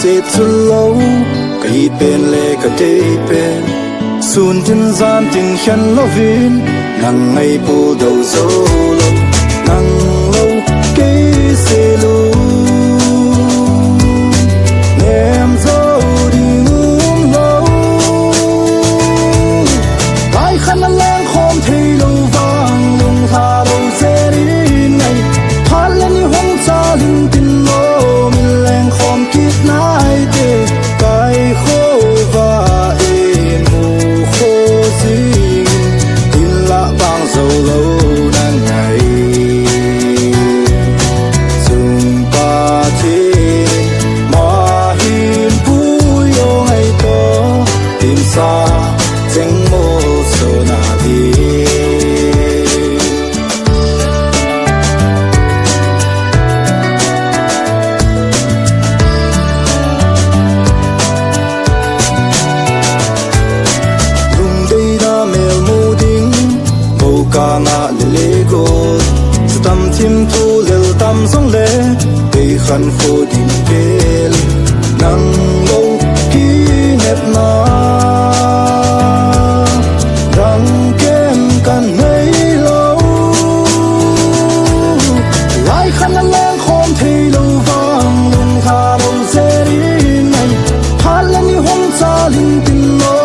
sẽ thu lâu cái bên lệ cái đây bên xuân tin gian tin khen lo vin nắng ngày bù đầu dâu lâu nắng lâu cái sẽ lâu em dâu đi ngưỡng lâu lại khăn ăn lang khom thì lâu vàng lùng thà đầu dễ đi này thoát lên như hông xa linh tin lô mình lang khom kiết nai tê cái khô và êm mù khô gì tin lạ vang dầu lâu nàng ngày dùng ba thế mà hiền vui yêu ngày đó tìm xa danh mô sơ na đi ca ngã lệ go tâm thim thu lel tâm song lệ cây khăn khô đinh bel nắng lâu kí nếp na răng kem can mấy lâu lại khăn ăn lang khom thì lâu vàng lùng thà lâu dễ đi này hát lên như hôm xa linh tin lo